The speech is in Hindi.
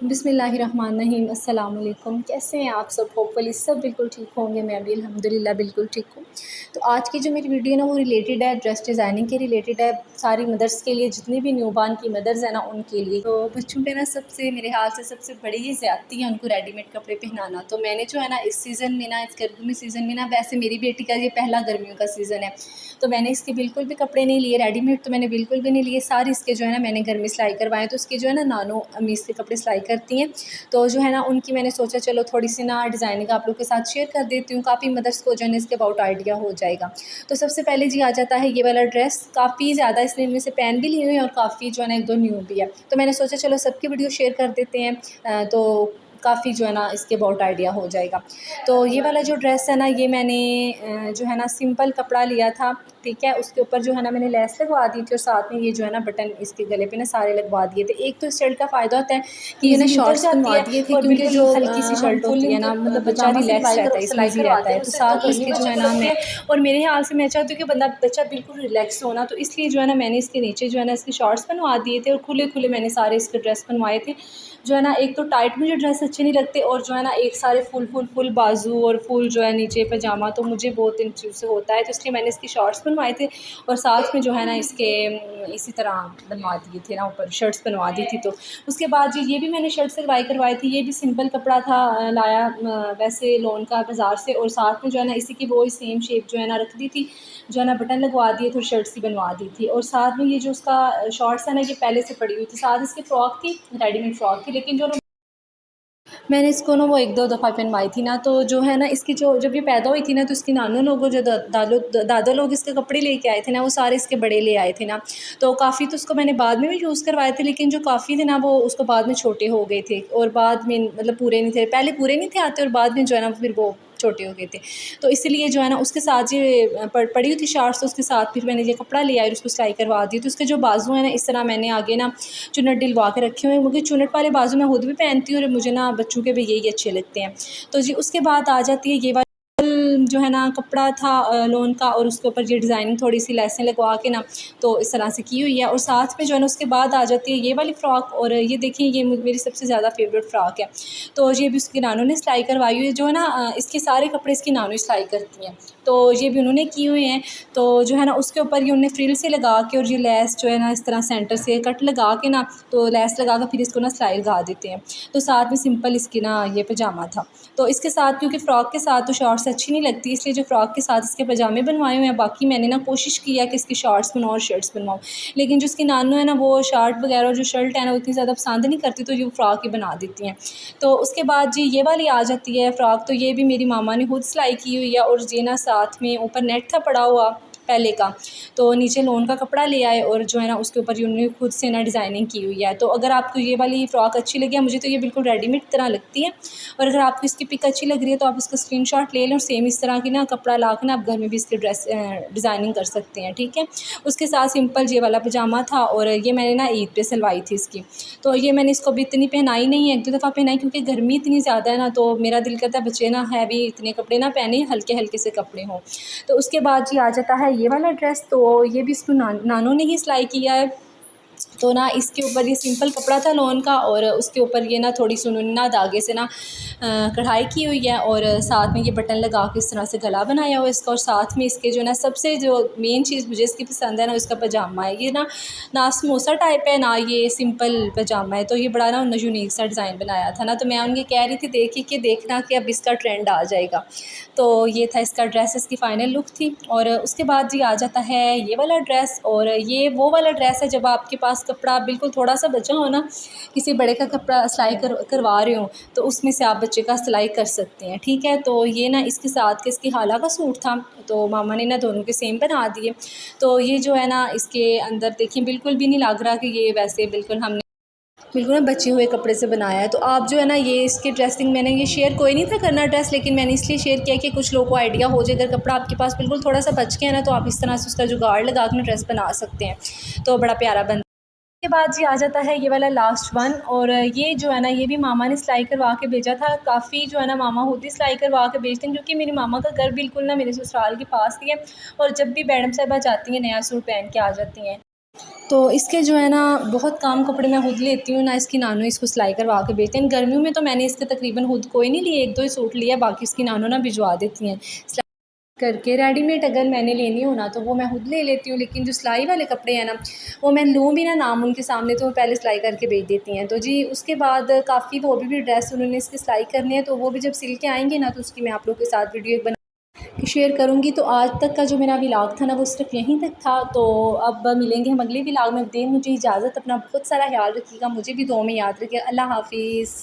बिस्मिल्लाहिर्रहमानिर्रहीम। अस्सलाम वालेकुम। कैसे हैं आप सब? होपफुली सब बिल्कुल ठीक होंगे। मैं भी अल्हम्दुलिल्लाह बिल्कुल ठीक हूँ। तो आज की जो मेरी वीडियो है ना वो रिलेटेड है, ड्रेस डिज़ाइनिंग के रिलेटेड है, सारी मदर्स के लिए, जितनी भी न्यूबॉर्न की मदर्स हैं ना उनके लिए। तो बच्चों पे ना सबसे मेरे ख्याल से सबसे बड़ी ये ज़्यादती है उनको रेडीमेड कपड़े पहनाना। तो मैंने जो है ना इस सीज़न में ना, इस गर्मी सीज़न में ना, वैसे मेरी बेटी का ये पहला गर्मियों का सीज़न है, तो मैंने इसके बिल्कुल भी कपड़े नहीं लिए रेडीमेड, तो मैंने बिल्कुल भी नहीं लिए। सारे इसके जो है ना मैंने घर में सिलाई करवाए। तो उसके जो है ना नानो अम्मी इसके कपड़े सिलाई करती हैं, तो जो है ना उनकी मैंने सोचा चलो थोड़ी सी ना डिज़ाइनिंग आप लोग के साथ शेयर कर देती हूँ, काफ़ी मदर्स को जो है ना इसके अबाउट आइडिया हो जाएगा। तो सबसे पहले जी आ जाता है ये वाला ड्रेस, काफ़ी ज़्यादा इसमें इनमें से पहन भी लिए हुए हैं और काफ़ी जो है ना एक दो न्यू भी है। तो मैंने सोचा चलो सबकी वीडियो शेयर कर देते हैं, तो काफ़ी जो है ना इसके अबाउट आइडिया हो जाएगा। तो ये वाला जो ड्रेस है ना ये मैंने जो है ना सिंपल कपड़ा लिया था, ठीक है। उसके ऊपर जो है ना मैंने लेस लगवा दी थी और साथ में ये जो है ना बटन इसके गले पे ना सारे लगवा दिए थे। एक तो इस शर्ट का फ़ायदा होता है कि ये ना ईज़िली उतर शॉर्ट्स जाती बनवा है दिए थे और क्योंकि बिल्कुल जो हल्की सी हम शर्ट फुल होती है लेंथ ना, मतलब बच्चा पजामा रिलैक्स सिलाई रहता है, इसमें सिलाई ईज़ी रहता करवाते है। हैं तो उससे तो साथ में गर्मी इसके जो है बच्चे को ना लगती मैं, है। और मेरे ख्याल से मैं चाहती हूँ कि बच्चा बिल्कुल रिलैक्स हो ना, तो इसलिए जो है ना मैंने इसके नीचे जो है ना इसके शॉर्ट्स बनवा दिए थे और खुले खुले मैंने सारे इसके ड्रेस बनवाए थे। जो है ना एक तो टाइट मुझे ड्रेस अच्छे नहीं लगते, और जो है ना एक सारे फुल बाजू और फुल जो है नीचे पजामा, तो मुझे बहुत इन चीज़ से होता है, तो इसलिए मैंने इसके शॉर्ट्स बनवाए थे और साथ में जो है ना इसके इसी तरह बनवा दिए थे ना, ऊपर शर्ट्स बनवा दी थी। तो उसके बाद ये भी मैंने शर्ट सिलवाई करवाई थी। ये भी सिंपल कपड़ा था, लाया वैसे लोन का बाज़ार से, और साथ में जो है ना इसी की वो सेम शेप जो है ना रख दी थी, जो है ना बटन लगवा दिए थे और शर्ट सी बनवा दी थी। और साथ में ये जो उसका शॉर्ट्स है ना ये पहले से पड़ी हुई थी, साथ इसकी फ़्रॉक थी, रेडीमेड फ़्रॉक थी, लेकिन जो मैंने इसको ना वो 1-2 दफ़ा पहनवाई थी ना, तो जो है ना इसकी जो जब ये पैदा हुई थी ना, तो इसकी नानू लोगों जो दादा लोग इसके कपड़े लेके आए थे ना, वो सारे इसके बड़े ले आए थे ना। तो काफ़ी तो उसको मैंने बाद में भी यूज़ करवाए थे, लेकिन जो काफ़ी थे ना वो उसको बाद में छोटे हो गए थे और बाद में मतलब पूरे नहीं थे, पहले पूरे नहीं थे आते और बाद में जो है ना फिर वो छोटे हो गए थे। तो इसलिए जो है ना उसके साथ ये पड़ी हुई थी शॉर्ट्स, तो उसके साथ फिर मैंने ये कपड़ा लिया और उसको सिलाई करवा दी। तो उसके जो बाजू है ना इस तरह मैंने आगे ना चुन्नट डलवा के रखे हुए हैं, क्योंकि चुन्नट वाले बाजू मैं खुद भी पहनती हूँ और मुझे ना बच्चों के भी यही अच्छे लगते हैं। तो जी उसके बाद आ जाती है ये वाली जो है ना कपड़ा था लोन का, और उसके ऊपर ये डिज़ाइनिंग थोड़ी सी लेसें लगवा के ना तो इस तरह से की हुई है। और साथ में जो है ना उसके बाद आ जाती है ये वाली फ़्रॉक, और ये देखिए ये मेरी सबसे ज़्यादा फेवरेट फ़्रॉक है। तो ये भी उसकी नानू ने सिलाई करवाई हुई है, जो है ना इसके सारे कपड़े इसकी नानू सिलाई करती हैं, तो ये भी उन्होंने किए हुए हैं। तो जो है ना उसके ऊपर ये उन्होंने फ्रिल से लगा के और ये लेस जो है ना इस तरह सेंटर से कट लगा के ना, तो लेस लगा कर फिर इसको ना सिलाई लगा देते हैं। तो साथ में सिंपल इसकी ना ये पजामा था। तो इसके साथ क्योंकि फ़्रॉक के साथ तो शॉर्ट्स अच्छी नहीं लगती, इसलिए जो फ़्रॉक के साथ इसके पजामे बनवाए हुए हैं। बाकी मैंने ना कोशिश की है कि इसकी शॉर्ट्स बनवाऊँ और शर्ट्स बनवाऊँ, लेकिन जो इसकी नानू है ना वो शर्ट वगैरह और जो शर्ट है ना वो इतनी ज़्यादा पसंद नहीं करती, तो ये फ़्रॉक ही बना देती हैं। तो उसके बाद जी ये वाली आ जाती है फ़्रॉक, तो ये भी मेरी मामा ने खुद सिलाई की हुई है, और ये ना साथ में ऊपर नेट था पड़ा हुआ पहले का, तो नीचे लोन का कपड़ा ले आए और जो है ना उसके ऊपर उन्होंने खुद से ना डिज़ाइनिंग की हुई है। तो अगर आपको ये वाली फ़्रॉक अच्छी लगी है, मुझे तो ये बिल्कुल रेडीमेड तरह लगती है, और अगर आपको इसकी पिक अच्छी लग रही है तो आप इसका स्क्रीनशॉट ले लें और सेम इस तरह की ना कपड़ा ला के ना आप घर में भी इसकी ड्रेस डिज़ाइनिंग कर सकते हैं, ठीक है। उसके साथ सिंपल ये वाला पजामा था, और ये मैंने ना ईद पे सिलवाई थी इसकी। तो ये मैंने इसको भी इतनी पहनाई नहीं है, 1-2 दफ़ा पहनाई, क्योंकि गर्मी इतनी ज़्यादा है ना, तो मेरा दिल करता है बच्चे ना हैवी इतने कपड़े ना पहने, हल्के हल्के से कपड़े हों। तो उसके बाद जी आ जाता है ये वाला ड्रेस, तो ये भी इसको नानू ने ही सिलाई किया है। तो ना इसके ऊपर ये सिंपल कपड़ा था लोन का, और उसके ऊपर ये ना थोड़ी सी उन्होंने ना धागे से ना कढ़ाई की हुई है, और साथ में ये बटन लगा के इस तरह से गला बनाया हुआ इसका। और साथ में इसके जो ना सबसे जो मेन चीज़ मुझे इसकी पसंद है ना, इसका पजामा है। ये ना समोसा टाइप है ना ये सिंपल पजामा है, तो ये बड़ा ना यूनिक सा डिज़ाइन बनाया था ना, तो मैं उनके कह रही थी देखी कि देखना कि अब इसका ट्रेंड आ जाएगा। तो ये था इसका ड्रेस, इसकी फ़ाइनल लुक थी। और उसके बाद जी आ जाता है ये वाला ड्रेस, और ये वो वाला ड्रेस है जब आपके पास कपड़ा बिल्कुल थोड़ा सा बचा हो ना, किसी बड़े का कपड़ा सिलाई करवा रहे हो, तो उसमें से आप बच्चे का सिलाई कर सकते हैं, ठीक है। तो ये ना इसके साथ के इसकी खाला का सूट था, तो मामा ने ना दोनों के सेम बना दिए। तो ये जो है ना इसके अंदर देखिए बिल्कुल भी नहीं लग रहा कि ये वैसे बिल्कुल ना बचे हुए कपड़े से बनाया है। तो आप जो है ना ये इसकी ड्रेसिंग मैंने ये शेयर कोई नहीं था करना ड्रेस, लेकिन मैंने इसलिए शेयर किया कि कुछ लोगों को आइडिया हो जाए। अगर कपड़ा आपके पास बिल्कुल थोड़ा सा बच गया ना, तो आप इस तरह से उसका जुगाड़ लगा कर ड्रेस बना सकते हैं, तो बड़ा प्यारा बन। के बाद जी आ जाता है ये वाला लास्ट वन, और ये जो है ना ये भी मामा ने सिलाई करवा के भेजा था। काफ़ी जो है ना मामा खुद ही सिलाई करवा के भेजते हैं, क्योंकि मेरी मामा का घर बिल्कुल ना मेरे ससुराल के पास ही है, और जब भी मैडम साहिबा जाती हैं नया सूट पहन के आ जाती हैं। तो इसके जो है ना बहुत काम कपड़े मैं खुद लेती हूँ ना, इसकी नानू इसको सिलाई करवा के भेजते हैं। गर्मियों में तो मैंने इसके तकरीबन खुद कोई नहीं लिए, 1-2 ही सूट लिया, बाकी इसकी नानू ना भिजवा देती हैं सिलाई करके। रेडीमेड अगर मैंने लेनी हो ना तो वो मैं खुद ले लेती हूँ, लेकिन जो सिलाई वाले कपड़े हैं ना वो मैं लूँ भी ना नाम उनके सामने तो वो पहले सिलाई करके भेज देती हैं। तो जी उसके बाद काफ़ी वो भी ड्रेस उन्होंने इसकी सिलाई करनी है, तो वो भी जब सिल के आएँगी ना तो उसकी मैं आप लोग के साथ वीडियो एक बना कि शेयर करूँगी। तो आज तक का जो मेरा व्लॉग था ना वो सिर्फ यहीं तक था। तो अब मिलेंगे हम अगले व्लॉग में। दें मुझे इजाज़त, अपना बहुत सारा ख्याल रखिएगा, मुझे भी दुआ में याद रखिएगा। अल्लाह हाफ़िज़।